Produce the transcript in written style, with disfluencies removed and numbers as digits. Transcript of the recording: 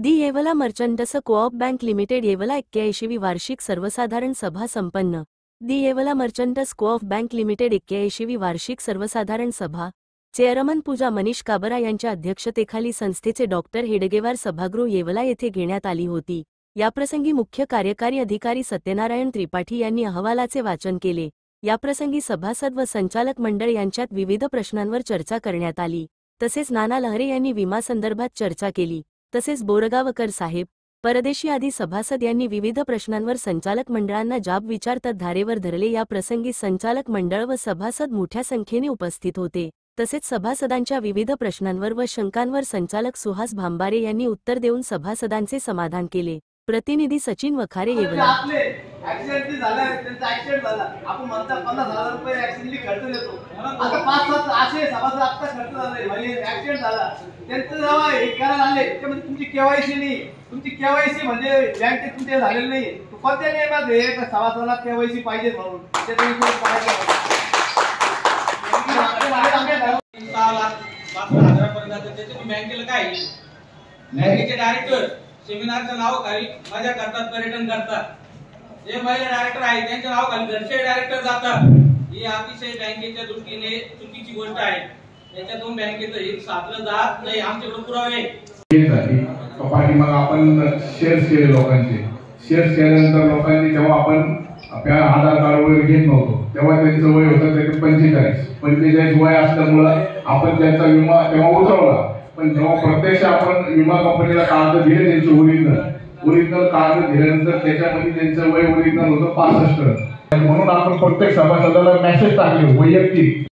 दी Yeola merchants coop bank limited Yeola 81वी वार्षिक सर्वसाधारण सभा संपन्न। The Yeola merchants coop bank limited 81वी वार्षिक सर्वसाधारण सभा चेअरमन पूजा मनीष काबरा यांच्या अध्यक्षतेखाली संस्थेचे डॉक्टर हेडगेवार सभागृह येवला येथे घेण्यात आली होती। याप्रसंगी मुख्य कार्यकारी अधिकारी सत्यनारायण त्रिपाठी यांनी अहवालाचे वाचन केले। याप्रसंगी सभासद व संचालक मंडळ यांच्यात विविध प्रश्नांवर चर्चा करण्यात आली। तसेच नाना लहरे यांनी विमा संदर्भात चर्चा केली। तसेच बोरगावकर साहेब परदेशी आदी सभासद यांनी विविध प्रश्नांवर संचालक मंडळांना जाब विचारतात धारेवर धरले। या प्रसंगी संचालक मंडळ व सभासद मोठ्या संख्येने उपस्थित होते। तसेच सभासदांच्या विविध प्रश्नांवर व शंकांवर संचालक सुहास भांबारे यांनी उत्तर देऊन सभासदांचे समाधान केले। प्रतिनिधी सचिन वखारे येवला। ऍक्सिडेंट झाला, त्यांचा ऍक्सिडेंट झाला, आपण म्हणता 50,000 रुपये ऍक्सिडेंटली खर्च देतो। आता 5-7 असे सभासद आता खर्च झाले, म्हणजे ऍक्सिडेंट झाला, त्यांचं जेव्हा हे करायला आले त्यामध्ये तुमची केवायसी नाही, तुमची केवायसी म्हणजे बँकेत तुमचे झालेलं नाही, कोणत्या नियमात हे सभासदाला केवायसी पाहिजे म्हणून ते तुम्ही पाहिजे। 6,05,000 पर्यंत त्याचे बँकेला काय बँकेचे डायरेक्टर सेमिनारचं नाव खाली मजा करतात, पर्यटन करतात। जे महिला डायरेक्टर आहेत त्यांच्या नाव खाली घरचे डायरेक्टर जातात। ही अतिशय बँकेच्या दृष्टीने चुकीची गोष्ट आहे। त्याच्यातून बँकेचं हित साधलं जात नाही। आमच्याकडे पुरावे मग आपण शेअर्स केले, लोकांचे शेअर्स केल्यानंतर लोकांनी जेव्हा आपण आपल्या आधार कार्ड वगैरे घेत नव्हतो तेव्हा त्यांचं वय होतं ते 45 वय असल्यामुळं आपण त्यांचा विमा तेव्हा उतरवला। पण जेव्हा प्रत्यक्ष आपण विमा कंपनीला कागद दिले त्यांचे ओरिजिनल कागद दिल्यानंतर त्याच्यामध्ये त्यांचं वय ओरिजिनल होतं 65। म्हणून आपण प्रत्येक सभासदाला मेसेज टाकले वैयक्तिक